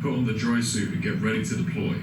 Put on the dry suit and get ready to deploy.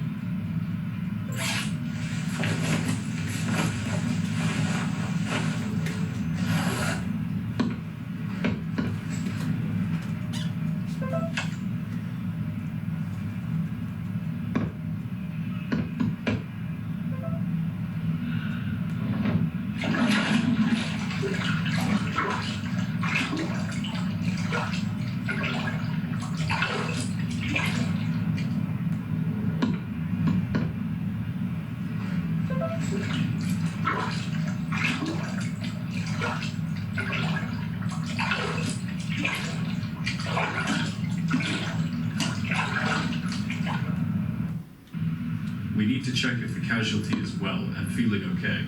We need to check if the casualty is well and feeling okay.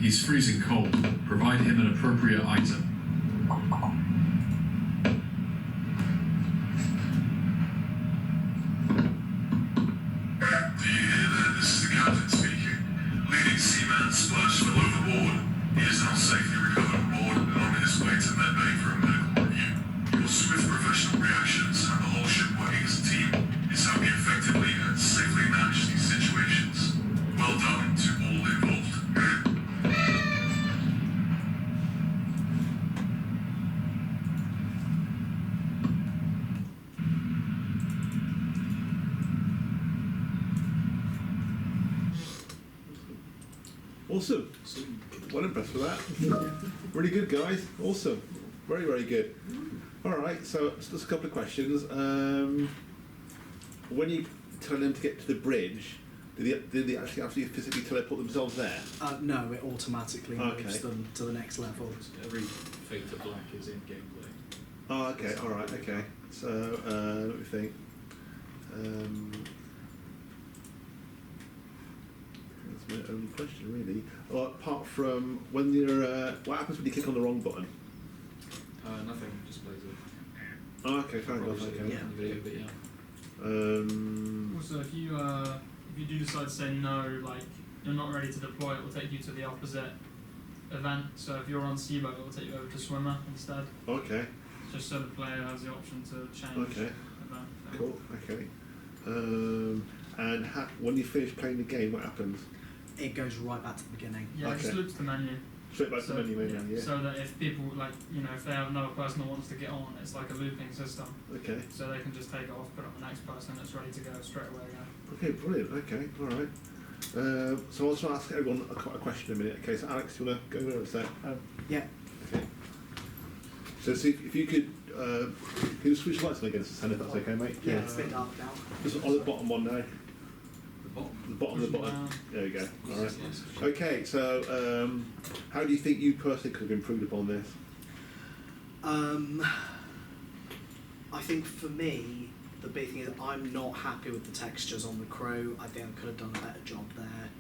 He's freezing cold. Provide him an appropriate item. Do you hear that? This is the captain speaking. Leading seaman Splash fell overboard. He is now safely recovered aboard and on his way to medbay for a medical review. Your swift professional reactions and the whole ship working as a team is how we effectively and safely manage these situations. Well done to all involved. Awesome. Well impressed with that. Really good, guys. Awesome. Very, very good. All right, so just a couple of questions. When you tell them to get to the bridge, did they actually physically teleport themselves there? No, it automatically moves them to the next level. Every Fade to Black is in gameplay. Oh, okay. All right. Okay. So let me think. That's my only question, really. Well, apart from when you're, what happens when you click on the wrong button? Nothing, just plays it. Oh, okay, fair enough. Probably Okay. yeah. The video, but yeah. Also, if you do decide to say no, like you're not ready to deploy, it will take you to the opposite event. So if you're on SEABOAT, it will take you over to swimmer instead. Okay. Just so the player has the option to change Okay. event. Cool. Okay. And when you finish playing the game, what happens? It goes right back to the beginning. Yeah, it just loops the menu. Straight back to the menu, yeah. So that if people if they have another person that wants to get on, it's like a looping system. Okay. So they can just take it off, put it on the next person, and it's ready to go straight away again. Okay, brilliant. Okay, all right. So I'll just ask everyone a question in a minute. Okay, so Alex, you want to go over a sec? Yeah. Okay. So see if you could, can you switch lights on again, Sam, if that's okay, mate? Yeah, it's a bit dark now. Just on the bottom one now. The The bottom of the bottom. There you go. All right. Yes. Okay, so how do you think you personally could have improved upon this? I think for me, the big thing is I'm not happy with the textures on the crew. I think I could have done a better job there.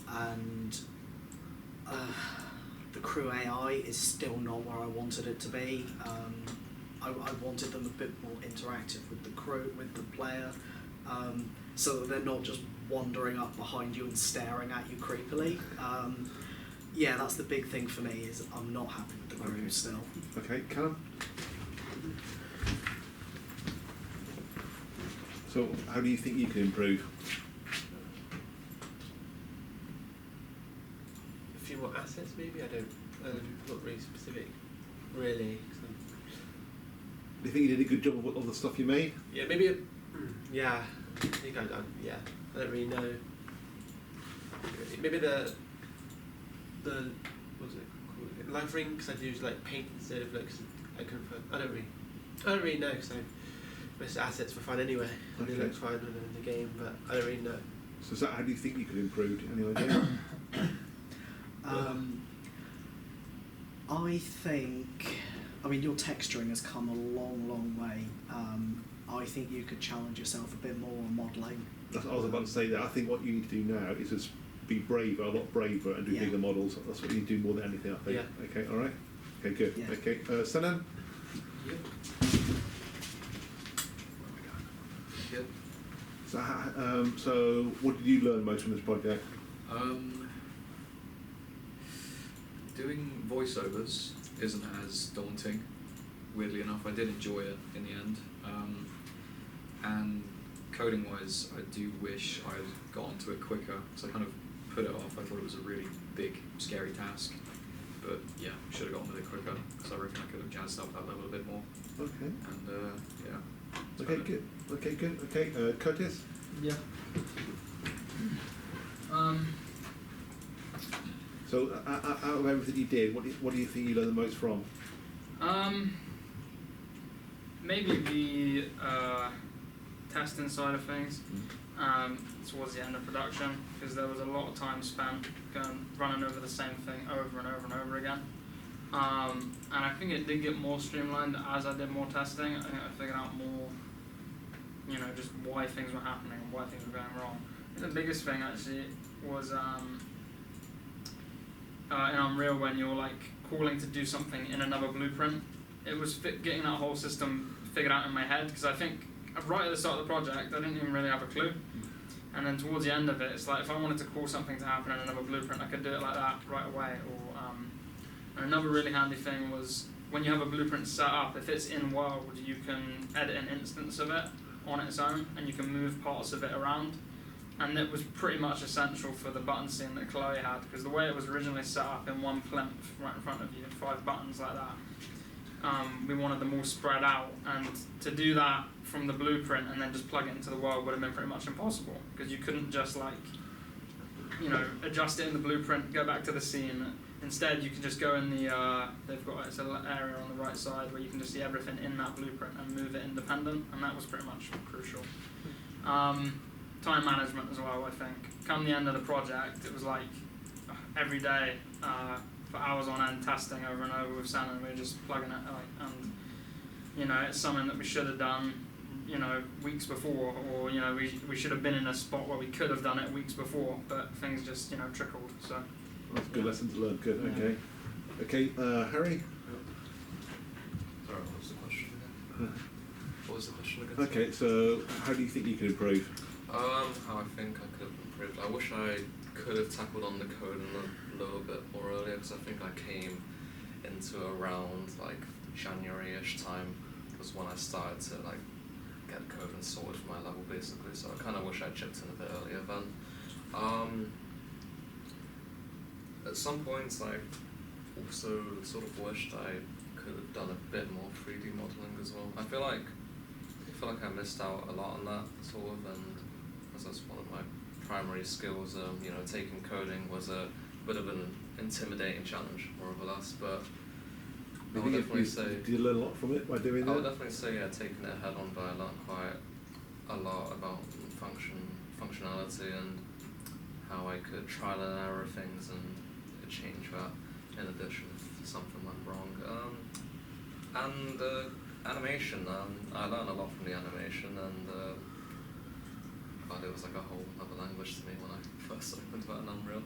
And the crew AI is still not where I wanted it to be. I wanted them a bit more interactive with the crew, with the player, so that they're not just wandering up behind you and staring at you creepily. Yeah, that's the big thing for me, is I'm not happy with the crew still. Okay, Callum? So how do you think you can improve? A few more assets, maybe. I don't. Not really specific, really. Do you think you did a good job with all the stuff you made? Yeah, maybe. Yeah, I think yeah, I don't really know. Maybe the what's it called? Live ring, because I use like paint instead of like. I don't really know, because most assets were fine anyway. And it looks fine in the game, but I don't really know. So is that how do you think you could improve? Any idea? I think, your texturing has come a long, long way. I think you could challenge yourself a bit more on modelling. I was about to say that. I think what you need to do now is just be braver, a lot braver, and do bigger models. That's what you need to do more than anything, I think. Yeah. Okay, all right. Okay, good. Yeah. Okay, Senan? Yep. Yep. So what did you learn most from this project? Doing voiceovers isn't as daunting. Weirdly enough, I did enjoy it in the end. And coding-wise, I do wish I'd got onto it quicker, because I kind of put it off. I thought it was a really big, scary task. But yeah, should have gotten with it quicker, because I reckon I could have jazzed up that level a bit more. Okay. And yeah. that's Okay, about it. good. Okay, good. Okay, Curtis? Yeah. So, out of everything you did, what do you think you learned the most from? Maybe the testing side of things towards the end of production, because there was a lot of time spent running over the same thing over and over and over again. And I think it did get more streamlined as I did more testing. I think I figured out more, just why things were happening and why things were going wrong. I think the biggest thing actually was in Unreal, when you're like calling to do something in another blueprint. It was getting that whole system figured out in my head, because I think right at the start of the project I didn't even really have a clue, and then towards the end of it, it's like if I wanted to call something to happen in another blueprint, I could do it like that right away. Or and another really handy thing was when you have a blueprint set up, if it's in world, you can edit an instance of it on its own, and you can move parts of it around. And it was pretty much essential for the button scene that Chloe had, because the way it was originally set up in one plinth right in front of you, 5 buttons like that, we wanted them all spread out, and to do that from the blueprint and then just plug it into the world would have been pretty much impossible, because you couldn't just adjust it in the blueprint, go back to the scene. Instead, you can just go in the, they've got it's an area on the right side where you can just see everything in that blueprint and move it independent, and that was pretty much crucial. Time management as well, I think. Come the end of the project, it was like every day for hours on end testing over and over with Sam, and we were just plugging it and it's something that we should have done weeks before, or we should have been in a spot where we could have done it weeks before, but things just trickled. So That's a good lesson to learn. Good. Yeah. Okay. Okay, Harry. Sorry, what was the question again? What was the question again? Okay, so how do you think you can improve? How I think I could have improved. I wish I could have tackled on the coding a little bit more earlier, because I think I came into around like January-ish time was when I started to like get coding sorted for my level basically. So I kind of wish I chipped in a bit earlier then. At some points, I also sort of wished I could have done a bit more 3D modeling as well. I feel like I missed out a lot on that sort of, and as that's one of my primary skills. Taking coding was a bit of an intimidating challenge, more or less, but I would definitely say. Did you learn a lot from it by doing that? I would definitely say, yeah, taking it head on, but I learned quite a lot about functionality and how I could trial and error things and change that in addition if something went wrong. And animation, I learned a lot from the animation, and God, it was like a whole other language to me when I first opened that in Unreal.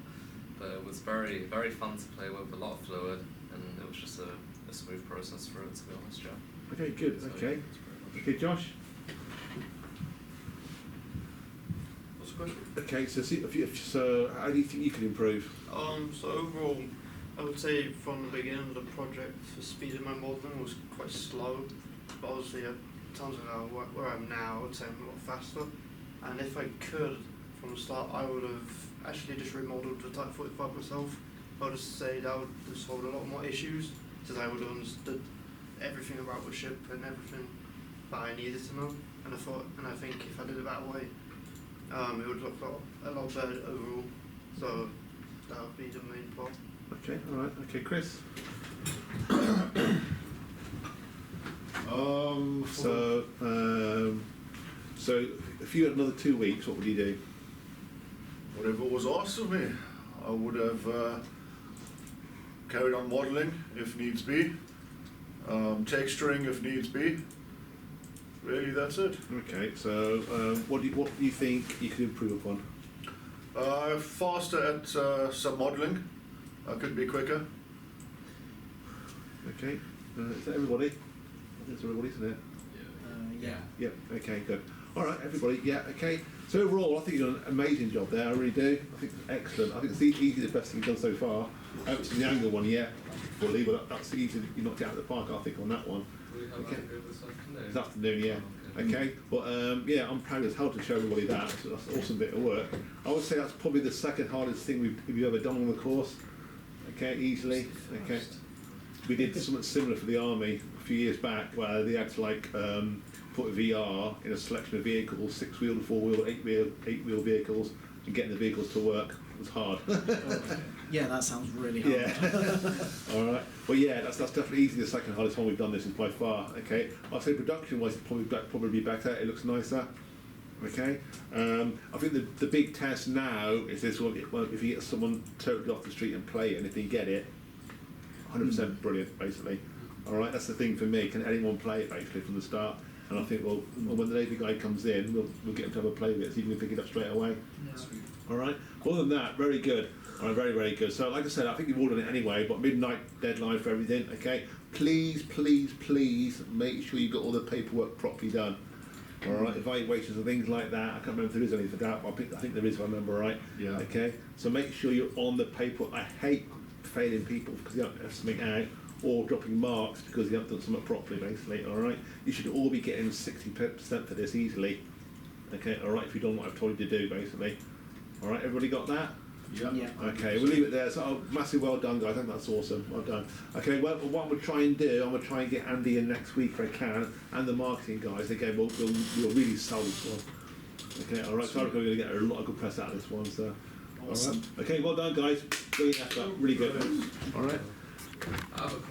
But it was very, very fun to play with, a lot of fluid, and it was just a smooth process for it, to be honest, Joe. Okay, good. So, Okay. yeah, that's pretty much Okay, Josh. What's the question? Okay, so how do you think you can improve? So overall, I would say from the beginning of the project, the speed of my modelling was quite slow, but obviously at times where I'm now, I would say I'm a lot faster. And if I could, from the start, I would have actually just remodeled the Type 45 myself. I would just say that would have solved a lot more issues, since I would have understood everything about the ship and everything that I needed to know. And I think if I did it that way, it would look a lot better overall. So that would be the main part. Okay, all right. Okay, Chris. So if you had another 2 weeks, what would you do? Whatever was asked of me, I would have carried on modelling if needs be, texturing if needs be. Really, that's it. Okay, so what do you think you could improve upon? Faster at some modelling. I could be quicker. Okay, is that everybody? I think it's everybody, isn't it? Yeah. Yep. Okay, good. All right, everybody. Yeah. Okay. So overall, I think you've done an amazing job there. I really do. I think it's excellent. I think it's easily the best thing you've done so far. I haven't seen the angle one yet. fully, but that's easy. You knocked it out of the park, I think, on that one. We have Okay. Andrew this afternoon. This afternoon, yeah. Oh, okay. Okay, well, yeah, I'm proud as hell to show everybody that. So that's an awesome bit of work. I would say that's probably the second hardest thing we've ever done on the course. Okay, easily. Okay, we did something similar for the army a few years back, where they had to put VR in a selection of vehicles, 6-wheel, 4-wheel, 8-wheel vehicles, and getting the vehicles to work was hard. Yeah, that sounds really hard. Yeah. All right. Well, yeah, that's definitely easily the second hardest one we've done. This is by far. Okay. I'd say production-wise, it's probably better. It looks nicer. Okay. I think the big test now is this one. Well, if you get someone totally off the street and play it, and if they get it, 100% brilliant, basically. All right. That's the thing for me. Can anyone play it basically from the start? And I think, well, when the Navy guy comes in, we'll get him to have a play with it, so he can pick it up straight away. Sweet. All right. Other than that, very good. All right, very, very good. So, like I said, I think you've all done it anyway. But midnight deadline for everything. Okay. Please, please, please make sure you've got all the paperwork properly done. All right. Evaluations and things like that. I can't remember if there is any for that, but I think there is, if I remember right. Yeah. Okay. So make sure you're on the paperwork. I hate failing people because they don't have something out, or dropping marks because they haven't done something properly. Basically. All right. You should all be getting 60% for this easily. Okay. All right. If you've done what I've told you to do, basically. All right. Everybody got that? Yeah. Okay, we'll leave it there. So, massive well done, guys. I think that's awesome. Well done. Okay, well, what I'm going to try and do, I'm going to try and get Andy in next week if I can, and the marketing guys. Again, we'll really sell this one. Okay, all right. So I'm going to get a lot of good press out of this one. So, Awesome. all right. Okay, well done, guys. Brilliant effort. Really good. All right. I have a